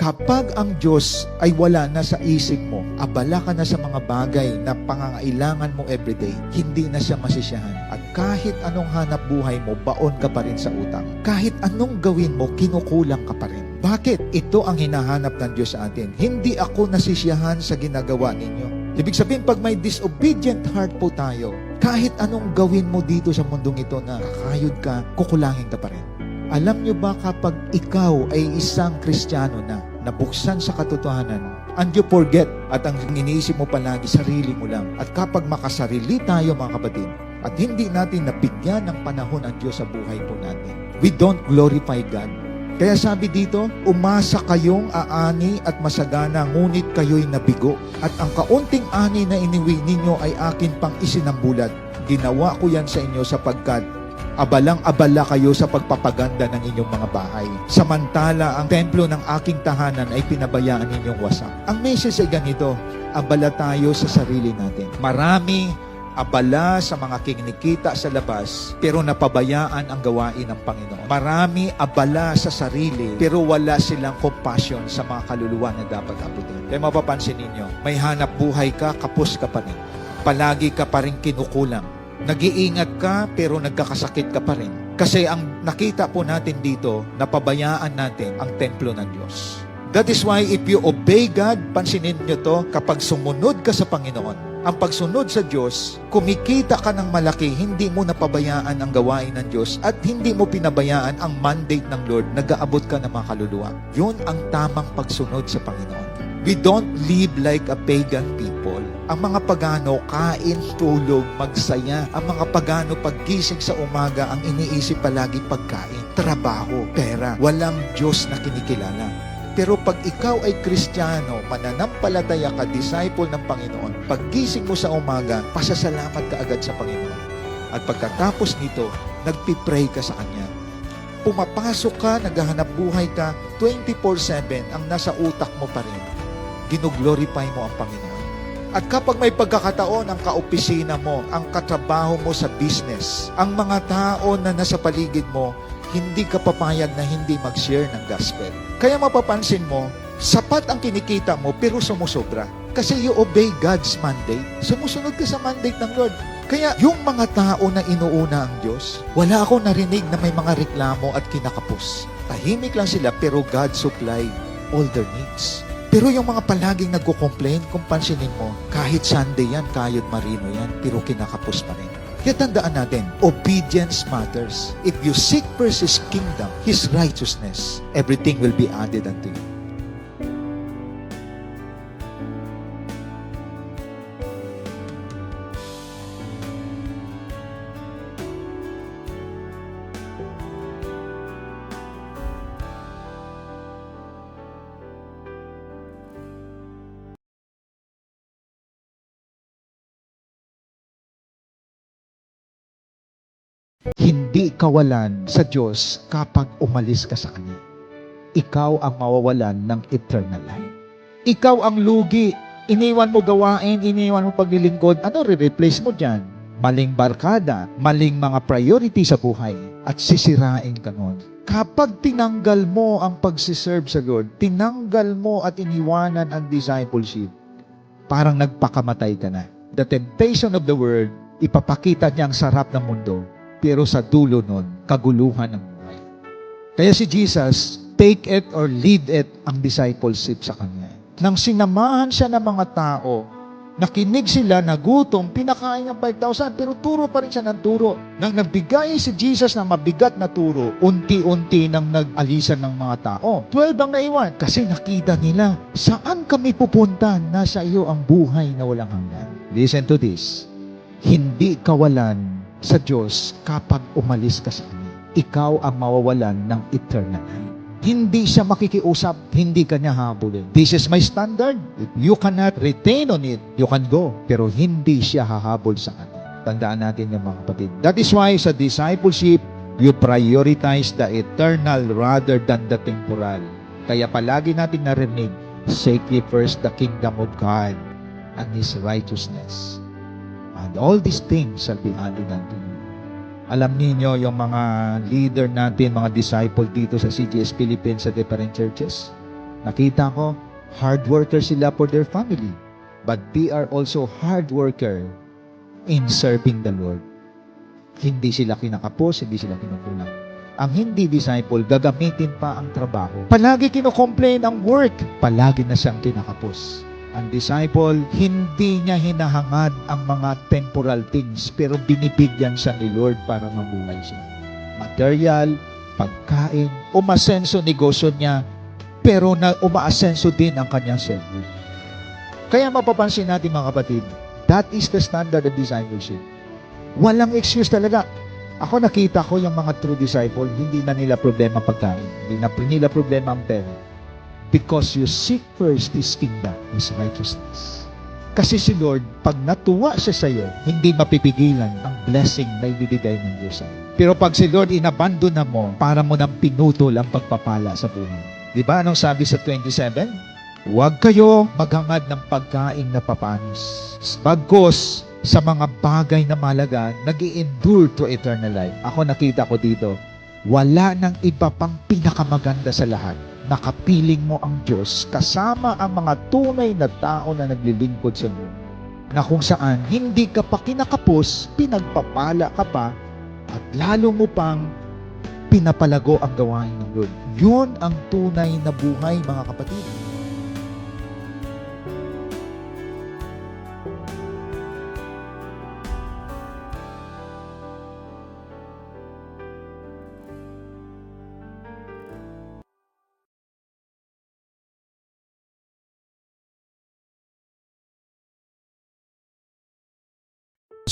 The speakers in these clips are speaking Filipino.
Kapag ang Diyos ay wala na sa isip mo, abala ka na sa mga bagay na pangangailangan mo everyday, hindi na siya masisiyahan. At kahit anong hanap buhay mo, baon ka pa rin sa utang. Kahit anong gawin mo, kinukulang ka pa rin. Bakit? Ito ang hinahanap ng Diyos sa atin. Hindi ako nasisiyahan sa ginagawa ninyo. Ibig sabihin, pag may disobedient heart po tayo, kahit anong gawin mo dito sa mundong ito na kakayod ka, kukulangin ka pa rin. Alam nyo ba kapag ikaw ay isang Kristiyano na nabuksan sa katotohanan, and you forget at ang iniisip mo palagi, sarili mo lang. At kapag makasarili tayo mga kapatid, at hindi natin nabigyan ng panahon ang Diyos sa buhay po natin, we don't glorify God. Kaya sabi dito, umasa kayong aani at masagana, ngunit kayo'y nabigo. At ang kaunting ani na iniwi ninyo ay akin pang isinambulat. Ginawa ko yan sa inyo sapagkat abalang-abala kayo sa pagpapaganda ng inyong mga bahay. Samantala, ang templo ng aking tahanan ay pinabayaan ninyong wasak. Ang message ay ganito, abala tayo sa sarili natin. Marami abala sa mga kinikita sa labas, pero napabayaan ang gawain ng Panginoon. Marami abala sa sarili, pero wala silang compassion sa mga kaluluwa na dapat abutin. Kaya mapapansin ninyo, may hanap buhay ka, kapos ka pa rin. Palagi ka pa rin kinukulang. Nag-iingat ka pero nagkakasakit ka pa rin. Kasi ang nakita po natin dito, napabayaan natin ang templo ng Diyos. That is why if you obey God, pansinin nyo to, kapag sumunod ka sa Panginoon, ang pagsunod sa Diyos, kumikita ka ng malaki, hindi mo napabayaan ang gawain ng Diyos at hindi mo pinabayaan ang mandate ng Lord, nag-aabot ka ng mga kaluluwa. Yun ang tamang pagsunod sa Panginoon. We don't live like a pagan people. Ang mga pagano, kain, tulog, magsaya. Ang mga pagano, paggising sa umaga, ang iniisip palagi pagkain, trabaho, pera. Walang Diyos na kinikilala. Pero pag ikaw ay Kristiyano, mananampalataya ka, disciple ng Panginoon, paggising mo sa umaga, pasasalamat ka agad sa Panginoon. At pagkatapos nito, nagpipray ka sa Kanya. Pumapasok ka, naghahanap buhay ka, 24/7 ang nasa utak mo pa rin. Ginuglorify mo ang Panginoon. At kapag may pagkakataon, ang kaopisina mo, ang katrabaho mo sa business, ang mga tao na nasa paligid mo, hindi ka papayag na hindi mag-share ng gospel. Kaya mapapansin mo, sapat ang kinikita mo pero sumusobra. Kasi you obey God's mandate. Sumusunod ka sa mandate ng Lord. Kaya yung mga tao na inuuna ang Diyos, wala ako narinig na may mga reklamo at kinakapos. Tahimik lang sila pero God supplied all their needs. Pero yung mga palaging nagko-complain, kung pansinin mo, kahit Sunday yan, kayod marino yan, pero kinakapos pa rin. Kaya tandaan natin, obedience matters. If you seek first His kingdom, His righteousness, everything will be added unto you. Hindi kawalan sa Diyos kapag umalis ka sa Kanya. Ikaw ang mawawalan ng eternal life. Ikaw ang lugi. Iniwan mo gawain, iniwan mo paglilingkod. Ano re-replace mo dyan? Maling barkada, maling mga priority sa buhay, at sisirain ka nun. Kapag tinanggal mo ang pagsiserve sa Lord, tinanggal mo at iniwanan ang discipleship, parang nagpakamatay ka na. The temptation of the world, ipapakita niya ang sarap ng mundo, pero sa dulo nun, kaguluhan ng buhay. Kaya si Jesus, take it or leave it ang discipleship sa Kanya. Nang sinamahan siya ng mga tao, nakinig sila, nagutom, pinakain ng 5,000, pero turo pa rin siya ng turo. Nang nagbigay si Jesus ng mabigat na turo, unti-unti nang nag-alisan ng mga tao. 12 ang naiwan, kasi nakita nila, saan kami pupunta? Nasa iyo ang buhay na walang hanggan. Listen to this. Hindi kawalan sa Diyos kapag umalis ka sa Kanya. Ikaw ang mawawalan ng eternal life. Hindi siya makikiusap, hindi ka niya habulin. This is my standard. If you cannot retain on it, you can go. Pero hindi siya hahabol sa Kanya. Tandaan natin yung mga kapatid. That is why sa discipleship, you prioritize the eternal rather than the temporal. Kaya palagi natin narinig, seek ye first the kingdom of God and His righteousness. And all these things shall be added unto you. Alam niyo yung mga leader natin, mga disciple dito sa CGS Philippines sa different churches. Nakita ko, hard worker sila for their family. But they are also hard worker in serving the Lord. Hindi sila kinakapos, hindi sila kinukulang. Ang hindi disciple, gagamitin pa ang trabaho. Palagi kinocomplain ang work. Palagi na siyang kinakapos. Ang disciple, hindi niya hinahangad ang mga temporal things, pero binibigyan siya ni Lord para mabuhay siya. Material, pagkain, umasenso negosyo niya, pero umaasenso din ang kanyang service. Kaya mapapansin natin mga kapatid, that is the standard of discipleship. Walang excuse talaga. Ako nakita ko yung mga true disciple, hindi na nila problema pagkain. Hindi na nila problema ang pera. Because you seek first His kingdom, His righteousness. Kasi si Lord, pag natuwa siya sa iyo, hindi mapipigilan ang blessing na ibibigay ng Diyos sa'yo. Pero pag si Lord inabandon na mo, para mo nang pinutol ang pagpapala sa buhay. Di ba anong sabi sa 27? Huwag kayo maghangad ng pagkain na papanis. Bagkus sa mga bagay na malaga, nag-i-endure to eternal life. Ako nakita ko dito, wala nang iba pang pinakamaganda sa lahat. Nakapiling mo ang Diyos kasama ang mga tunay na tao na naglilingkod sa iyo. Na kung saan, hindi ka pa kinakapos, pinagpapala ka pa, at lalo mo pang pinapalago ang gawain ng Lord. Yun ang tunay na buhay, mga kapatid.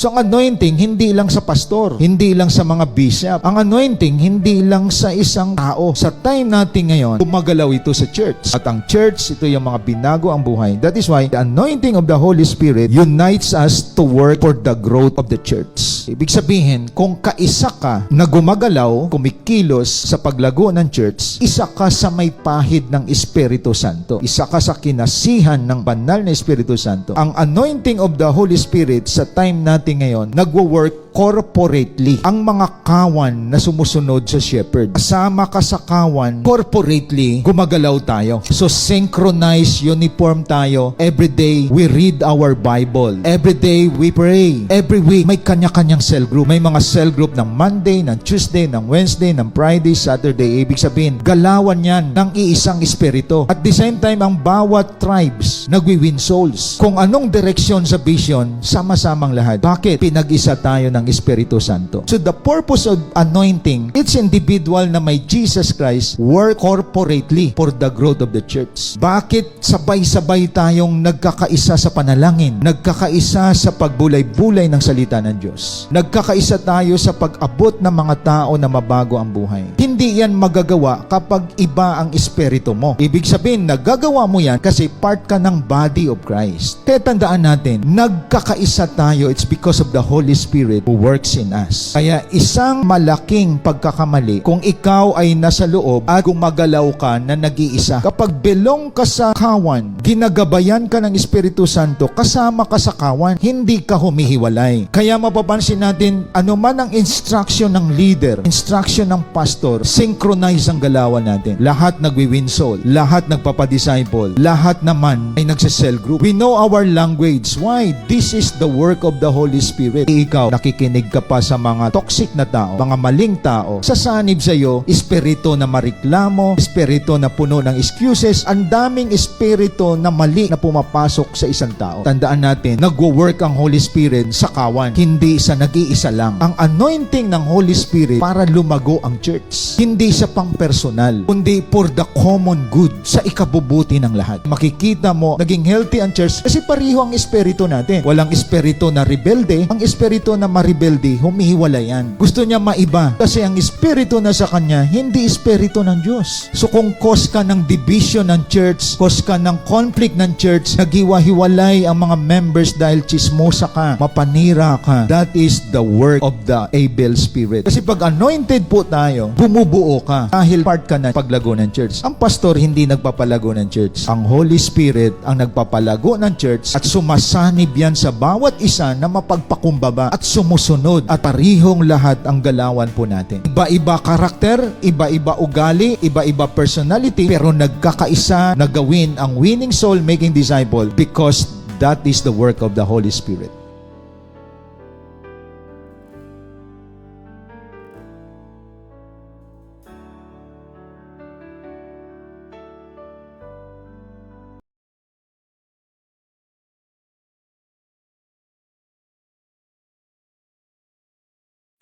So ang anointing, hindi lang sa pastor, hindi lang sa mga bishop. Ang anointing, hindi lang sa isang tao. Sa time natin ngayon, gumagalaw ito sa church. At ang church, ito yung mga binago ang buhay. That is why the anointing of the Holy Spirit unites us to work for the growth of the church. Ibig sabihin, kung kaisa ka na gumagalaw, kumikilos sa paglago ng church, isa ka sa may pahid ng Espiritu Santo. Isa ka sa kinasihan ng banal na Espiritu Santo. Ang anointing of the Holy Spirit sa time natin ngayon, nagwo-work corporately. Ang mga kawan na sumusunod sa shepherd. Kasama ka sa kawan, corporately, gumagalaw tayo. So, synchronized, uniform tayo. Every day, we read our Bible. Every day, we pray. Every week, may kanya-kanyang cell group. May mga cell group ng Monday, ng Tuesday, ng Wednesday, ng Friday, Saturday. Ibig sabihin, galawan yan ng iisang espiritu. At the same time, ang bawat tribes, nagwi-win souls. Kung anong direksyon sa vision, sama-samang lahat. Bakit? Pinag-isa tayo ng Espiritu Santo. So the purpose of anointing, it's individual na may Jesus Christ, work corporately for the growth of the church. Bakit sabay-sabay tayong nagkakaisa sa panalangin? Nagkakaisa sa pagbulay-bulay ng salita ng Diyos. Nagkakaisa tayo sa pag-abot ng mga tao na mabago ang buhay. Hindi yan magagawa kapag iba ang espiritu mo. Ibig sabihin, nagagawa mo yan kasi part ka ng body of Christ. Kaya tandaan natin, nagkakaisa tayo, it's because of the Holy Spirit who works in us. Kaya isang malaking pagkakamali kung ikaw ay nasa loob at gumagalaw ka na nag-iisa. Kapag belong ka sa kawan, ginagabayan ka ng Espiritu Santo, kasama ka sa kawan, hindi ka humihiwalay. Kaya mapapansin natin, anuman ang instruction ng leader, instruction ng pastor, synchronize ang galawan natin. Lahat nagwi-win soul, lahat nagpapadisciple, lahat naman ay nagse-cell group. We know our language. Why? This is the work of the Holy Spirit. Ikaw, nakikinig ka pa sa mga toxic na tao, mga maling tao, sasanib sa iyo, espiritu na mareklamo, espiritu na puno ng excuses, ang daming espiritu na mali na pumapasok sa isang tao. Tandaan natin, nagwo-work ang Holy Spirit sa kawan, hindi sa nag-iisa lang. Ang anointing ng Holy Spirit para lumago ang church. Hindi sa pang-personal, kundi for the common good, sa ikabubuti ng lahat. Makikita mo, naging healthy ang church kasi pareho ang espiritu natin. Walang espiritu na rebelde, ang espiritu na maribelde, humihiwalay yan. Gusto niya maiba kasi ang espiritu na sa kanya, hindi espiritu ng Diyos. So kung cause ka ng division ng church, cause ka ng conflict ng church, naghiwa-hiwalay ang mga members dahil chismosa ka, mapanira ka, that is the work of the evil spirit. Kasi pag anointed po tayo, bumubuo ka dahil part ka na paglago ng church. Ang pastor hindi nagpapalago ng church. Ang Holy Spirit ang nagpapalago ng church at sumasanib yan sa bawat isa na mapagpakumbaba at sumusunod at parihong lahat ang galawan po natin. Iba-iba karakter, iba-iba ugali, iba-iba personality, pero nagkakaisa na gawin ang winning soul making disciple because that is the work of the Holy Spirit.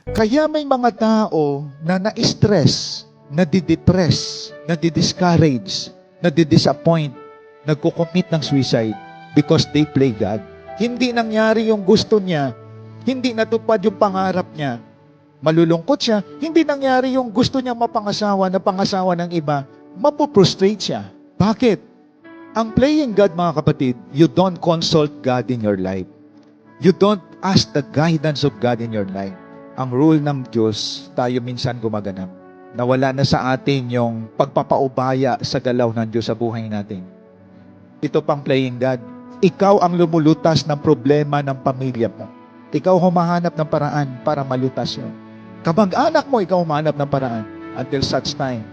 Kaya may mga tao na na-stress, nadidepress, nadidiscourage, nadidisappoint, nagkukommit ng suicide because they play God. Hindi nangyari yung gusto niya, hindi natupad yung pangarap niya, malulungkot siya, hindi nangyari yung gusto niya mapangasawa na pangasawa ng iba, mapoprostrate siya. Bakit? Ang playing God, mga kapatid, you don't consult God in your life. You don't ask the guidance of God in your life. Ang rule ng Diyos, tayo minsan gumaganap. Nawala na sa atin yung pagpapaubaya sa galaw ng Diyos sa buhay natin. Ito pang playing God. Ikaw ang lumulutas ng problema ng pamilya mo. Ikaw humahanap ng paraan para malutas yun. Kamag-anak mo, ikaw humahanap ng paraan. Until such time,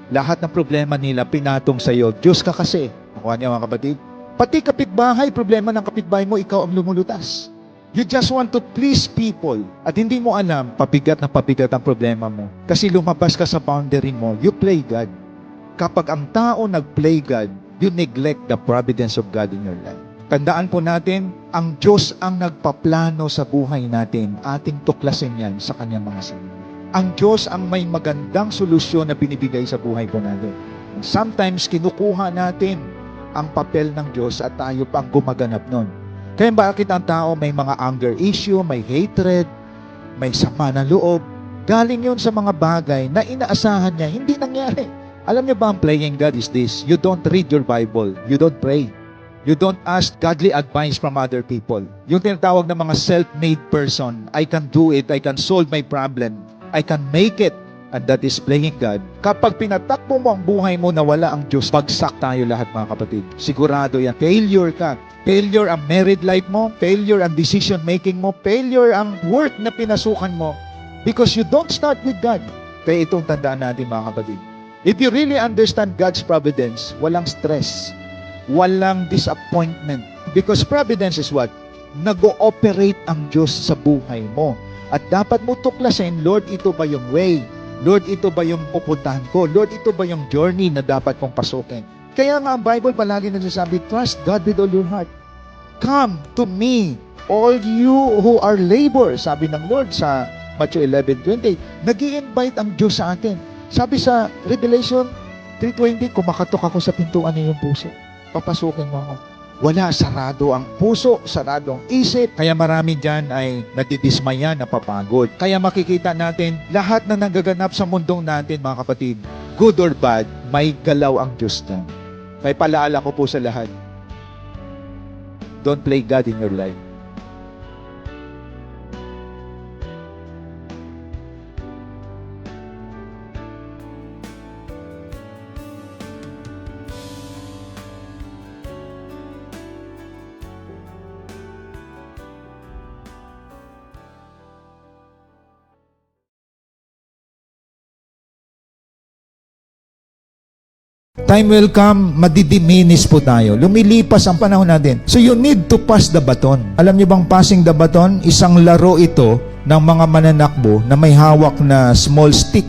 lahat ng problema nila pinatong sa iyo. Diyos ka kasi. Nakuha niya, mga kapatid. Pati kapitbahay, problema ng kapitbahay mo, ikaw ang lumulutas. You just want to please people at hindi mo alam, pabigat na pabigat ang problema mo. Kasi lumabas ka sa boundary mo, you play God. Kapag ang tao nag-play God, you neglect the providence of God in your life. Tandaan po natin, ang Diyos ang nagpaplano sa buhay natin. Ating tuklasin yan sa kanyang mga salita. Ang Diyos ang may magandang solusyon na binibigay sa buhay po natin. Sometimes, kinukuha natin ang papel ng Diyos at tayo pang gumaganap nun. Kaya bakit ang tao may mga anger issue, may hatred, may sama ng loob? Galing yun sa mga bagay na inaasahan niya, hindi nangyari. Alam niyo ba ang playing God is this? You don't read your Bible. You don't pray. You don't ask godly advice from other people. Yung tinatawag na mga self-made person, I can do it, I can solve my problem, I can make it. And that is playing God. Kapag pinatakbo mo ang buhay mo na wala ang Diyos, bagsak tayo lahat, mga kapatid. Sigurado yan. Failure ka. Failure ang married life mo. Failure ang decision making mo. Failure ang work na pinasukan mo. Because you don't start with God. Kaya itong tandaan natin, mga kapatid. If you really understand God's providence, walang stress. Walang disappointment. Because providence is what? Nag-ooperate ang Diyos sa buhay mo. At dapat mo tuklasin, Lord, ito ba yung way? Lord, ito ba yung pupuntahan ko? Lord, ito ba yung journey na dapat kong pasukin? Kaya nga ang Bible palagi nagsasabi, trust God with all your heart. Come to me, all you who are labor, sabi ng Lord sa Matthew 11:20. Nag-i-invite ang Diyos sa atin. Sabi sa Revelation 3:20, kumakatok ako sa pintuan ng iyong puso. Papasukin mo ako. Wala, sarado ang puso, sarado ang isip. Kaya marami dyan ay nadidismaya, napapagod. Kaya makikita natin, lahat na nagaganap sa mundong natin, mga kapatid, good or bad, may galaw ang Diyos na. May palaala ko po sa lahat. Don't play God in your life. Time will come, madidiminis po tayo. Lumilipas ang panahon natin. So you need to pass the baton. Alam niyo bang passing the baton? Isang laro ito ng mga mananakbo na may hawak na small stick.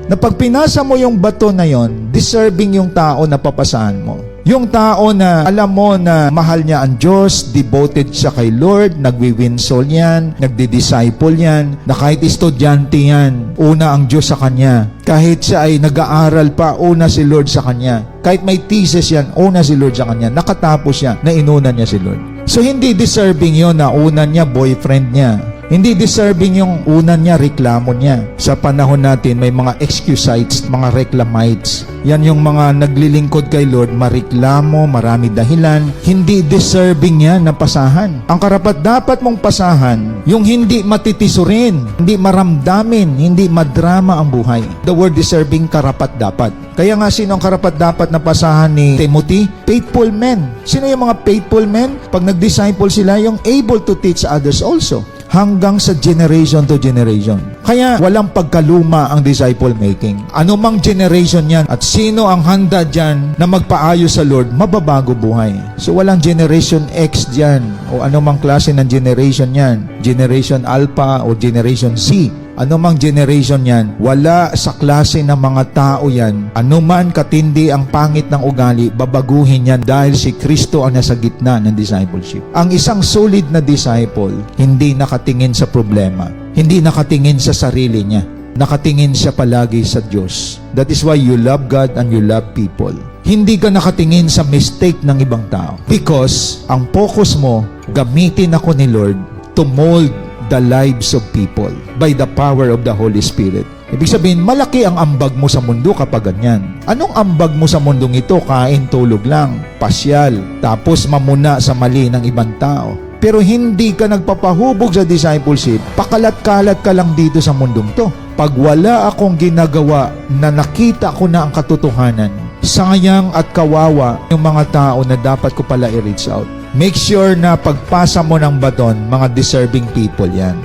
Na pag pinasa mo yung baton na yon, deserving yung tao na papasahan mo. Yung tao na alam mo na mahal niya ang Diyos, devoted siya kay Lord, nagwi-win soul yan, nagdi-disciple yan, na kahit estudyante yan, una ang Diyos sa kanya. Kahit siya ay nag-aaral pa, una si Lord sa kanya. Kahit may thesis yan, una si Lord sa kanya. Nakatapos siya, na inuna niya si Lord. So hindi deserving yon na una niya, boyfriend niya. Hindi deserving yung una niya, reklamo niya. Sa panahon natin, may mga excusites, mga reclamites. Yan yung mga naglilingkod kay Lord, mareklamo, marami dahilan. Hindi deserving yan na pasahan. Ang karapat dapat mong pasahan, yung hindi matitisurin, hindi maramdamin, hindi madrama ang buhay. The word deserving, karapat dapat. Kaya nga, sino ang karapat dapat na pasahan ni Timothy? Faithful men. Sino yung mga faithful men? Pag nag-disciple sila, yung able to teach others also. hanggang sa generation to generation. Kaya walang pagkaluma ang disciple making. Ano mang generation yan at sino ang handa dyan na magpaayos sa Lord, mababago buhay. So walang generation X dyan o ano mang klase ng generation yan. Generation Alpha o Generation C. Ano mang generation yan, wala sa klase ng mga tao yan. Ano man katindi ang pangit ng ugali, babaguhin yan dahil si Kristo ang nasa gitna ng discipleship. Ang isang solid na disciple, hindi nakatingin sa problema, hindi nakatingin sa sarili niya, nakatingin siya palagi sa Diyos. That is why you love God and you love people. Hindi ka nakatingin sa mistake ng ibang tao. Because ang focus mo, gamitin ako ni Lord to mold the lives of people by the power of the Holy Spirit. Ibig sabihin, malaki ang ambag mo sa mundo kapag ganyan. Anong ambag mo sa mundong ito? Kain, tulog lang, pasyal, tapos mamuna sa mali ng ibang tao. Pero hindi ka nagpapahubog sa discipleship, pakalat-kalat ka lang dito sa mundong to. Pag wala akong ginagawa na nakita ko na ang katotohanan, sayang at kawawa yung mga tao na dapat ko pala i-reach out. Make sure na pagpasa mo ng baton, mga deserving people yan.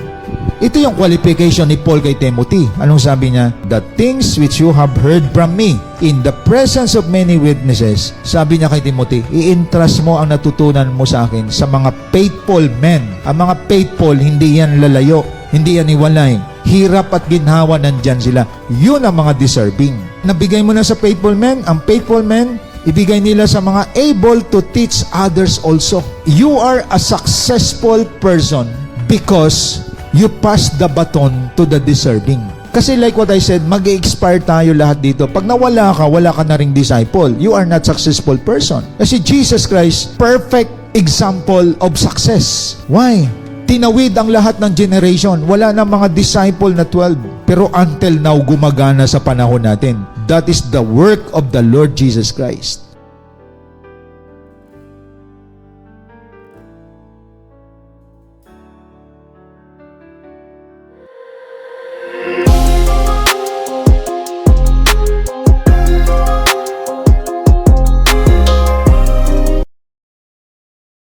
Ito yung qualification ni Paul kay Timothy. Anong sabi niya? The things which you have heard from me in the presence of many witnesses. Sabi niya kay Timothy, i-entrust mo ang natutunan mo sa akin sa mga faithful men. Ang mga faithful, hindi yan lalayo, hindi yan iwalay. Hirap at ginhawa, nandyan sila. Yun ang mga deserving. Nabigay mo na sa faithful men, ang faithful men, ibigay nila sa mga able to teach others also. You are a successful person because you pass the baton to the deserving. Kasi like what I said, mag-expire tayo lahat dito. Pag nawala ka, wala ka na ring disciple. You are not successful person. Kasi Jesus Christ, perfect example of success. Why? Tinawid ang lahat ng generation. Wala na mga disciple na 12. Pero until now, gumagana sa panahon natin. That is the work of the Lord Jesus Christ.